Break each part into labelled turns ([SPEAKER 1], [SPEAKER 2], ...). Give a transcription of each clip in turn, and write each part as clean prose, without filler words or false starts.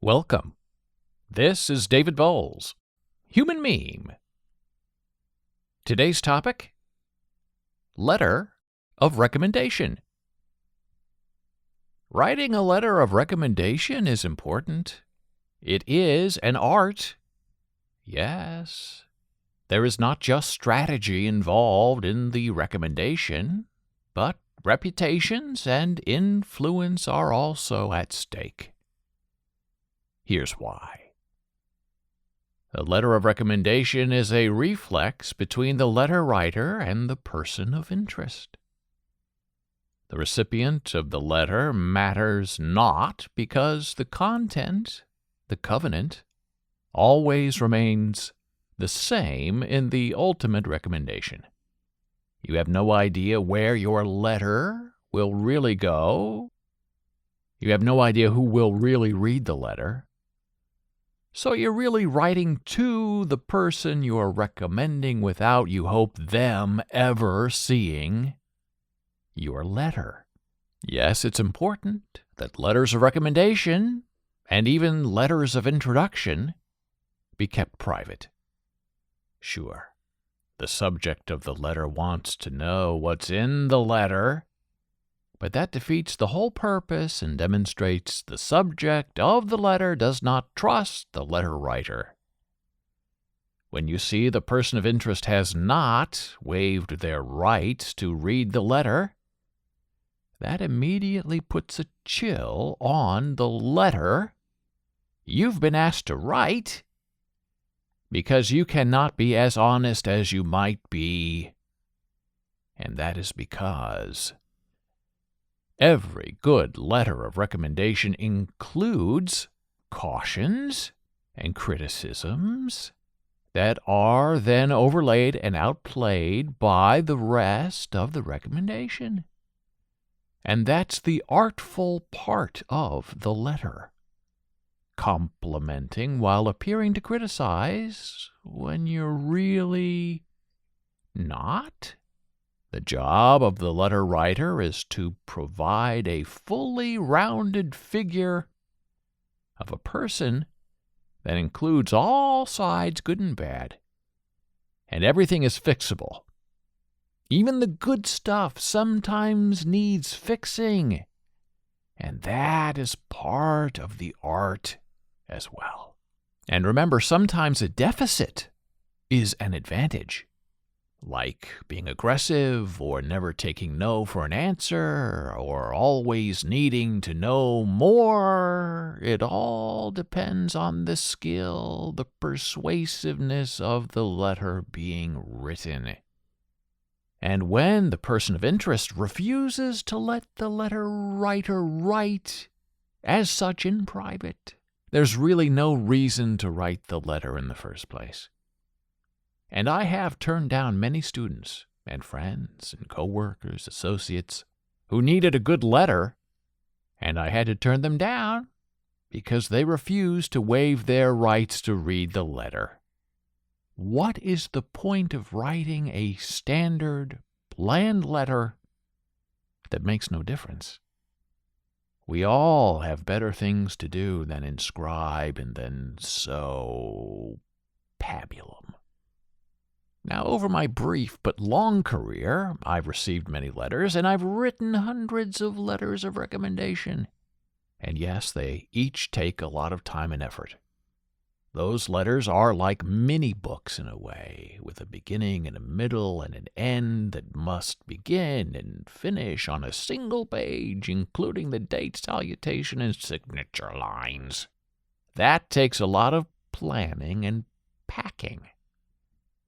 [SPEAKER 1] Welcome. This is David Bowles, Human Meme. Today's topic, Letter of Recommendation. Writing a letter of recommendation is important. It is an art. Yes, there is not just strategy involved in the recommendation, but reputations and influence are also at stake. Here's why. The letter of recommendation is a reflex between the letter writer and the person of interest. The recipient of the letter matters not because the content, the covenant, always remains the same in the ultimate recommendation. You have no idea where your letter will really go. You have no idea who will really read the letter. So you're really writing to the person you're recommending without, you hope, them ever seeing your letter. Yes, it's important that letters of recommendation and even letters of introduction be kept private. Sure, the subject of the letter wants to know what's in the letter, but that defeats the whole purpose and demonstrates the subject of the letter does not trust the letter writer. When you see the person of interest has not waived their rights to read the letter, that immediately puts a chill on the letter you've been asked to write, because you cannot be as honest as you might be, and that is because every good letter of recommendation includes cautions and criticisms that are then overlaid and outplayed by the rest of the recommendation. And that's the artful part of the letter, complimenting while appearing to criticize when you're really not. The job of the letter writer is to provide a fully rounded figure of a person that includes all sides, good and bad. And everything is fixable. Even the good stuff sometimes needs fixing. And that is part of the art as well. And remember, sometimes a deficit is an advantage. Like being aggressive, or never taking no for an answer, or always needing to know more. It all depends on the skill, the persuasiveness of the letter being written. And when the person of interest refuses to let the letter writer write as such in private, there's really no reason to write the letter in the first place. And I have turned down many students and friends and coworkers, associates, who needed a good letter, and I had to turn them down because they refused to waive their rights to read the letter. What is the point of writing a standard, bland letter that makes no difference? We all have better things to do than inscribe and then sow pabulum. Now, over my brief but long career, I've received many letters, and I've written hundreds of letters of recommendation. And yes, they each take a lot of time and effort. Those letters are like mini-books in a way, with a beginning and a middle and an end that must begin and finish on a single page, including the date, salutation, and signature lines. That takes a lot of planning and packing.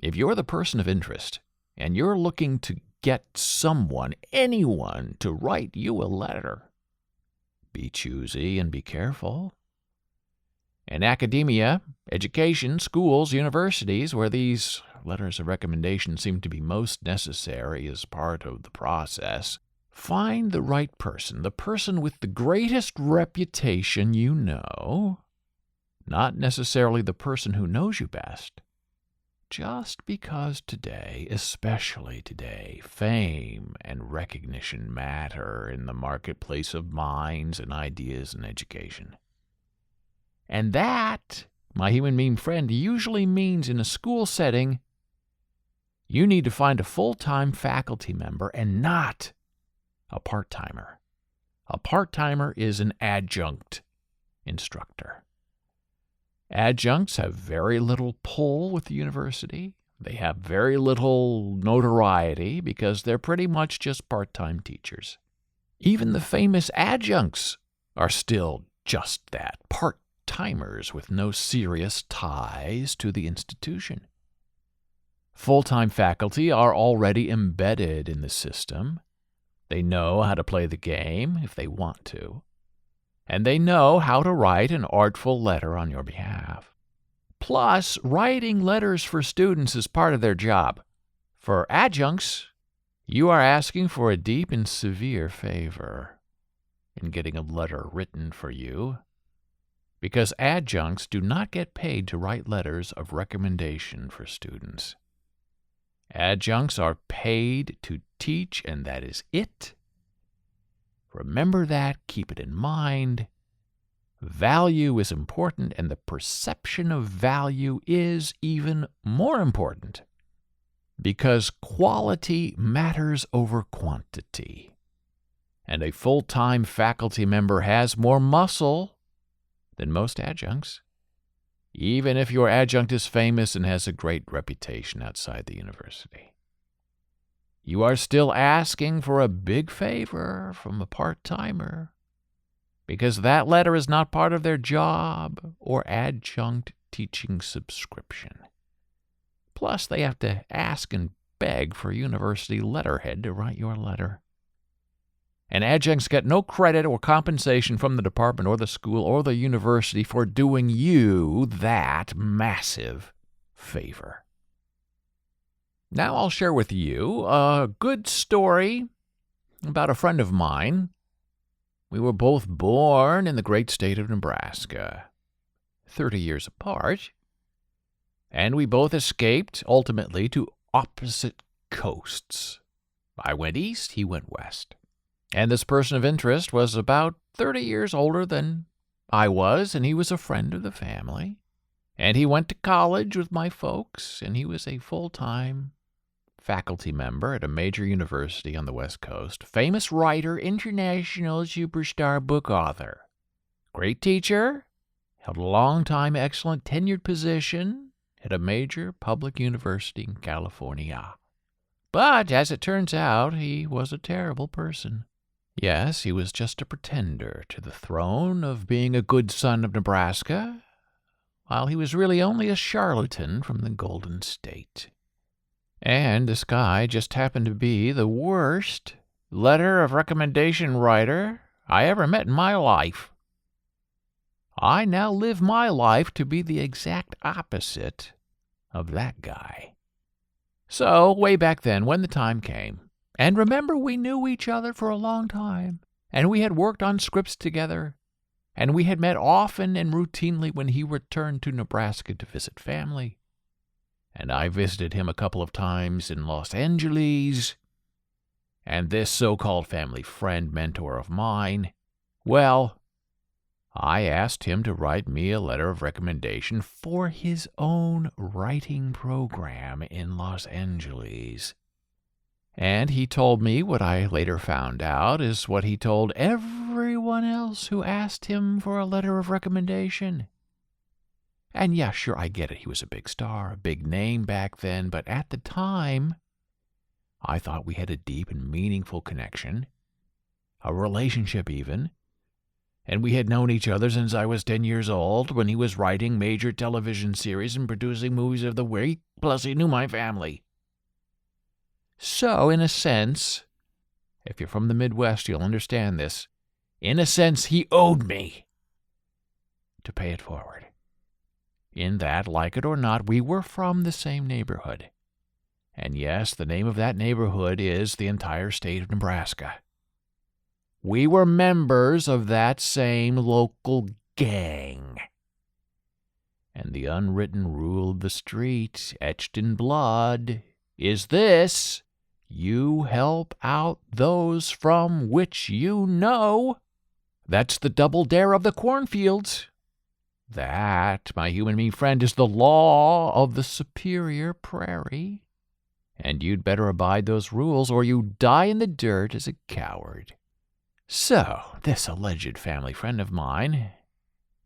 [SPEAKER 1] If you're the person of interest, and you're looking to get someone, anyone, to write you a letter, be choosy and be careful. In academia, education, schools, universities, where these letters of recommendation seem to be most necessary as part of the process, find the right person, the person with the greatest reputation you know, not necessarily the person who knows you best. Just because today, especially today, fame and recognition matter in the marketplace of minds and ideas and education. And that, my human being friend, usually means in a school setting, you need to find a full-time faculty member and not a part-timer. A part-timer is an adjunct instructor. Adjuncts have very little pull with the university. They have very little notoriety because they're pretty much just part-time teachers. Even the famous adjuncts are still just that, part-timers with no serious ties to the institution. Full-time faculty are already embedded in the system. They know how to play the game if they want to, and they know how to write an artful letter on your behalf. Plus, writing letters for students is part of their job. For adjuncts, you are asking for a deep and severe favor in getting a letter written for you, because adjuncts do not get paid to write letters of recommendation for students. Adjuncts are paid to teach, and that is it. Remember that, keep it in mind. Value is important, and the perception of value is even more important, because quality matters over quantity. And a full-time faculty member has more muscle than most adjuncts, even if your adjunct is famous and has a great reputation outside the university. You are still asking for a big favor from a part-timer, because that letter is not part of their job or adjunct teaching subscription. Plus, they have to ask and beg for a university letterhead to write your letter. And adjuncts get no credit or compensation from the department or the school or the university for doing you that massive favor. Now I'll share with you a good story about a friend of mine. We were both born in the great state of Nebraska, 30 years apart, and we both escaped, ultimately, to opposite coasts. I went east, he went west. And this person of interest was about 30 years older than I was, and he was a friend of the family. And he went to college with my folks, and he was a full-time faculty member at a major university on the West Coast. Famous writer, international superstar book author. Great teacher, held a long-time excellent tenured position at a major public university in California. But, as it turns out, he was a terrible person. Yes, he was just a pretender to the throne of being a good son of Nebraska, while he was really only a charlatan from the Golden State. And this guy just happened to be the worst letter of recommendation writer I ever met in my life. I now live my life to be the exact opposite of that guy. So, way back then, when the time came, and remember, we knew each other for a long time, and we had worked on scripts together, and we had met often and routinely when he returned to Nebraska to visit family. And I visited him a couple of times in Los Angeles, and this so-called family friend, mentor of mine, well, I asked him to write me a letter of recommendation for his own writing program in Los Angeles. And he told me what I later found out is what he told everyone else who asked him for a letter of recommendation. And yeah, sure, I get it. He was a big star, a big name back then, but at the time, I thought we had a deep and meaningful connection, a relationship even, and we had known each other since I was 10 years old when he was writing major television series and producing movies of the week, plus he knew my family. So, in a sense, if you're from the Midwest, you'll understand this. In a sense, he owed me to pay it forward. In that, like it or not, we were from the same neighborhood. And yes, the name of that neighborhood is the entire state of Nebraska. We were members of that same local gang. And the unwritten rule of the street, etched in blood, is this: you help out those from which you know. That's the double dare of the cornfields. That, my human being friend, is the law of the superior prairie. And you'd better abide those rules, or you die in the dirt as a coward. So, this alleged family friend of mine,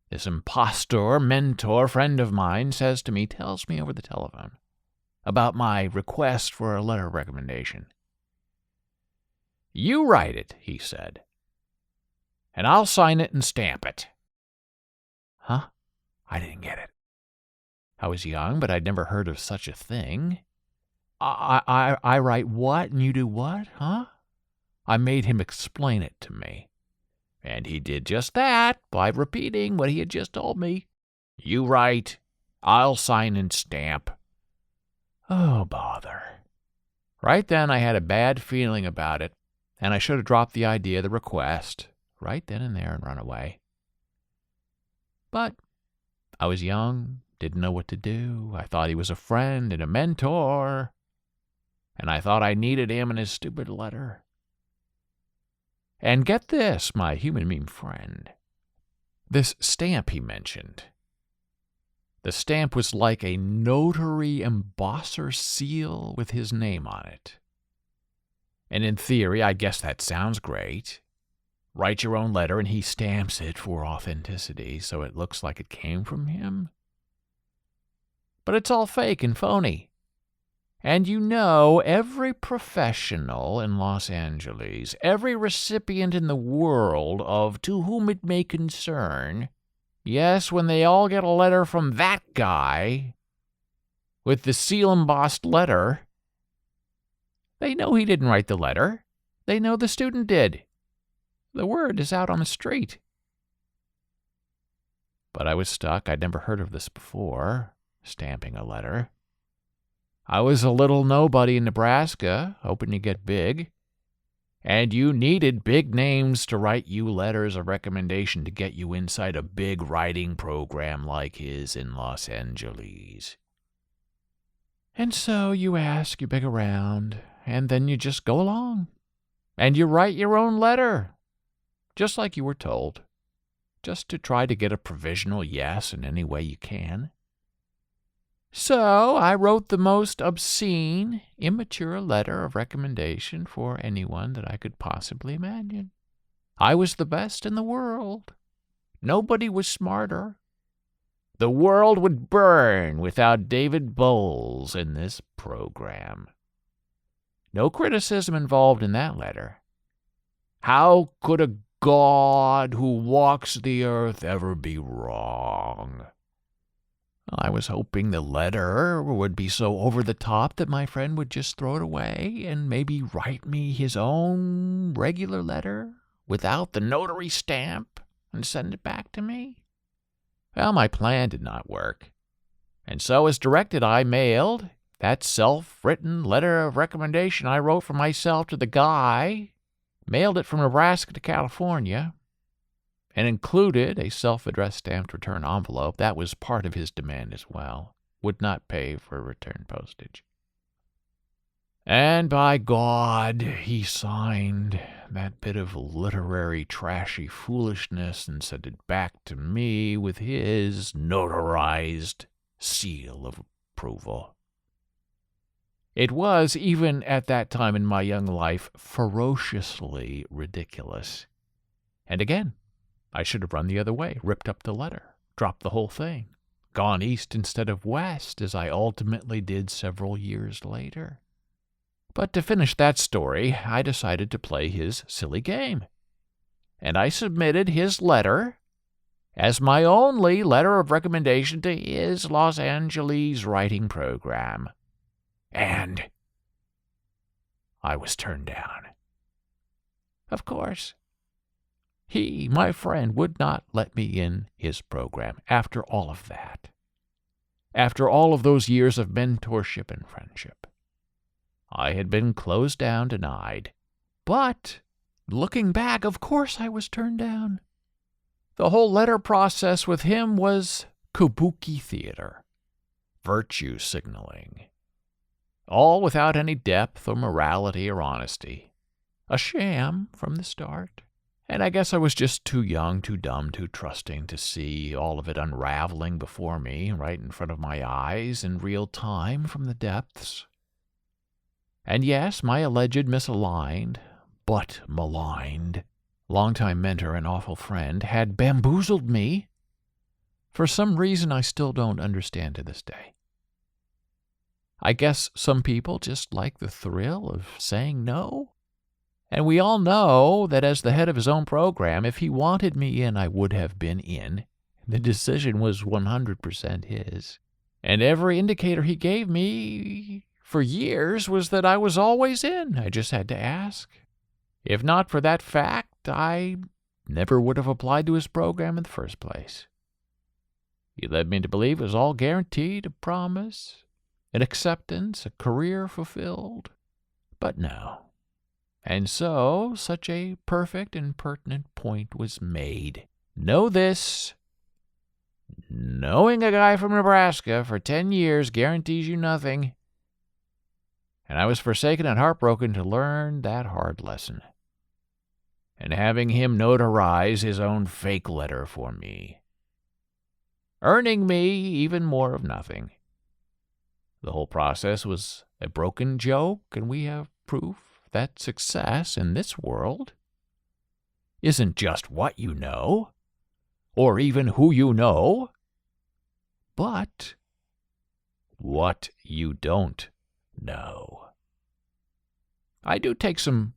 [SPEAKER 1] this impostor, mentor friend of mine, tells me over the telephone about my request for a letter of recommendation. You write it, he said, and I'll sign it and stamp it. Huh? I didn't get it. I was young, but I'd never heard of such a thing. I write what and you do what, huh? I made him explain it to me. And he did just that by repeating what he had just told me. You write, I'll sign and stamp. Oh, bother. Right then I had a bad feeling about it, and I should have dropped the idea of the request right then and there and run away. But I was young, didn't know what to do. I thought he was a friend and a mentor, and I thought I needed him in his stupid letter. And get this, my human being friend. This stamp he mentioned. The stamp was like a notary embosser seal with his name on it. And in theory, I guess that sounds great. Write your own letter and he stamps it for authenticity so it looks like it came from him. But it's all fake and phony. And you know, every professional in Los Angeles, every recipient in the world of to whom it may concern, yes, when they all get a letter from that guy with the seal-embossed letter, they know he didn't write the letter. They know the student did. The word is out on the street. But I was stuck. I'd never heard of this before, stamping a letter. I was a little nobody in Nebraska, hoping to get big. And you needed big names to write you letters of recommendation to get you inside a big writing program like his in Los Angeles. And so you ask, you beg around, and then you just go along. And you write your own letter, just like you were told, just to try to get a provisional yes in any way you can. So I wrote the most obscene, immature letter of recommendation for anyone that I could possibly imagine. I was the best in the world. Nobody was smarter. The world would burn without David Bowles in this program. No criticism involved in that letter. How could a God who walks the earth ever be wrong? I was hoping the letter would be so over the top that my friend would just throw it away and maybe write me his own regular letter without the notary stamp and send it back to me. Well, my plan did not work. And so as directed, I mailed that self-written letter of recommendation I wrote for myself to the guy, mailed it from Nebraska to California, and included a self-addressed stamped return envelope. That was part of his demand as well. Would not pay for return postage. And by God, he signed that bit of literary trashy foolishness and sent it back to me with his notarized seal of approval. It was, even at that time in my young life, ferociously ridiculous. And again, I should have run the other way, ripped up the letter, dropped the whole thing, gone east instead of west, as I ultimately did several years later. But to finish that story, I decided to play his silly game. And I submitted his letter as my only letter of recommendation to his Los Angeles writing program. And I was turned down. Of course. He, my friend, would not let me in his program after all of that. After all of those years of mentorship and friendship. I had been closed down, denied. But, looking back, of course I was turned down. The whole letter process with him was kabuki theater, virtue signaling. All without any depth or morality or honesty. A sham from the start. And I guess I was just too young, too dumb, too trusting to see all of it unraveling before me, right in front of my eyes, in real time from the depths. And yes, my alleged misaligned, but maligned, longtime mentor and awful friend had bamboozled me for some reason I still don't understand to this day. I guess some people just like the thrill of saying no. And we all know that as the head of his own program, if he wanted me in, I would have been in. The decision was 100% his. And every indicator he gave me for years was that I was always in. I just had to ask. If not for that fact, I never would have applied to his program in the first place. He led me to believe it was all guaranteed, a promise, an acceptance, a career fulfilled. But no. And so, such a perfect and pertinent point was made. Know this. Knowing a guy from Nebraska for 10 years guarantees you nothing. And I was forsaken and heartbroken to learn that hard lesson. And having him notarize his own fake letter for me, earning me even more of nothing. The whole process was a broken joke, and we have proof that success in this world isn't just what you know, or even who you know, but what you don't know. I do take some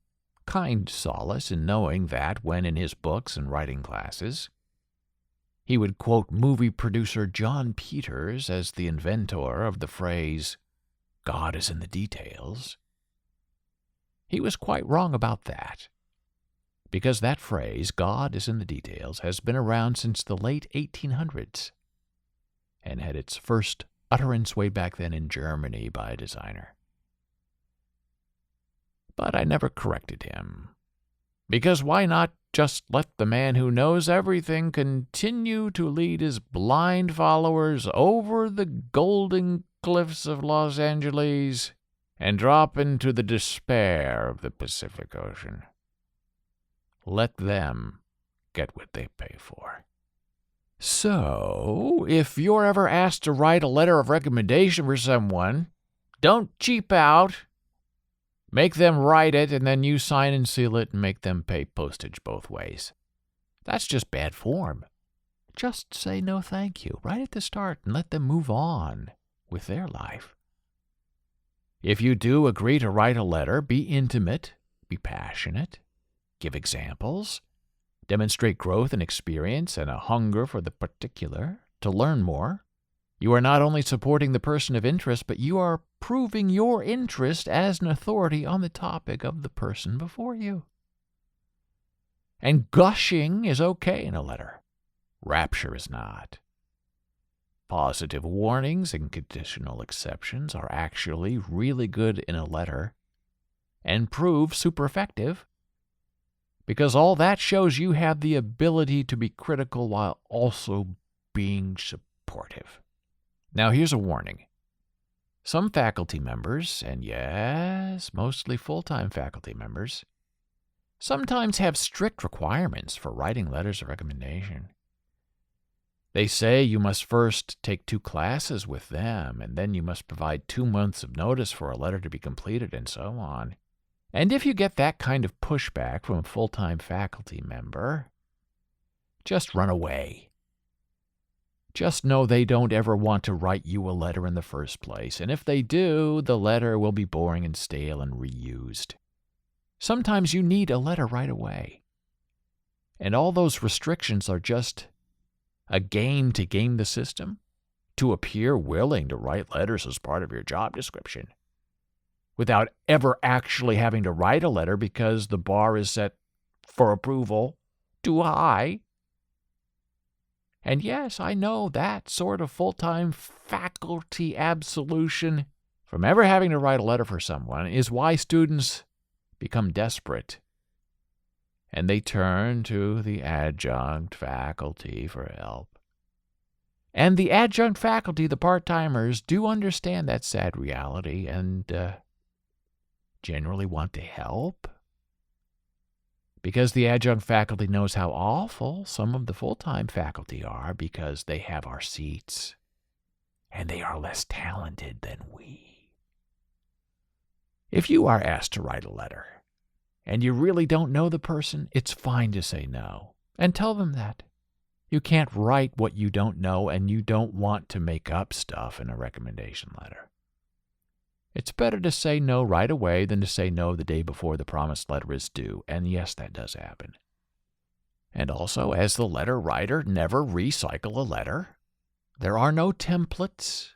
[SPEAKER 1] kind solace in knowing that when in his books and writing classes, he would quote movie producer John Peters as the inventor of the phrase, "God is in the details." He was quite wrong about that, because that phrase, "God is in the details," has been around since the late 1800s and had its first utterance way back then in Germany by a designer. But I never corrected him, because why not just let the man who knows everything continue to lead his blind followers over the golden cliffs of Los Angeles and drop into the despair of the Pacific Ocean? Let them get what they pay for. So, if you're ever asked to write a letter of recommendation for someone, don't cheap out. Make them write it, and then you sign and seal it and make them pay postage both ways. That's just bad form. Just say no thank you right at the start and let them move on with their life. If you do agree to write a letter, be intimate, be passionate, give examples, demonstrate growth and experience and a hunger for the particular to learn more. You are not only supporting the person of interest, but you are proving your interest as an authority on the topic of the person before you. And gushing is okay in a letter. Rapture is not. Positive warnings and conditional exceptions are actually really good in a letter and prove super effective, because all that shows you have the ability to be critical while also being supportive. Now, here's a warning. Some faculty members, and yes, mostly full-time faculty members, sometimes have strict requirements for writing letters of recommendation. They say you must first take 2 classes with them, and then you must provide 2 months of notice for a letter to be completed, and so on. And if you get that kind of pushback from a full-time faculty member, just run away. Just know they don't ever want to write you a letter in the first place, and if they do, the letter will be boring and stale and reused. Sometimes you need a letter right away. And all those restrictions are just a game to game the system, to appear willing to write letters as part of your job description, without ever actually having to write a letter because the bar is set for approval too high. And yes, I know that sort of full-time faculty absolution from ever having to write a letter for someone is why students become desperate, and they turn to the adjunct faculty for help. And the adjunct faculty, the part-timers, do understand that sad reality and generally want to help. because the adjunct faculty knows how awful some of the full-time faculty are because they have our seats and they are less talented than we. If you are asked to write a letter and you really don't know the person, it's fine to say no and tell them that. You can't write what you don't know, and you don't want to make up stuff in a recommendation letter. It's better to say no right away than to say no the day before the promised letter is due, and yes, that does happen. And also, as the letter writer, never recycle a letter. There are no templates.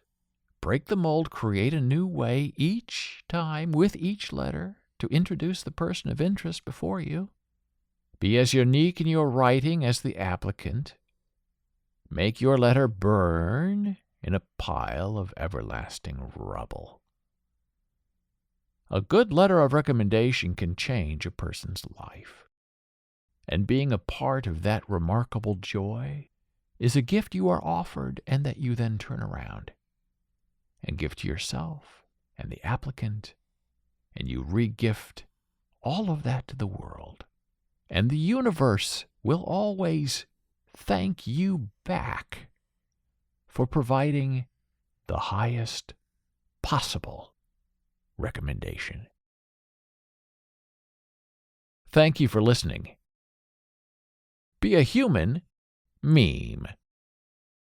[SPEAKER 1] Break the mold, create a new way each time with each letter to introduce the person of interest before you. Be as unique in your writing as the applicant. Make your letter burn in a pile of everlasting rubble. A good letter of recommendation can change a person's life. And being a part of that remarkable joy is a gift you are offered and that you then turn around and give to yourself and the applicant, and you re-gift all of that to the world. And the universe will always thank you back for providing the highest possible recommendation. Thank you for listening. Be a human meme.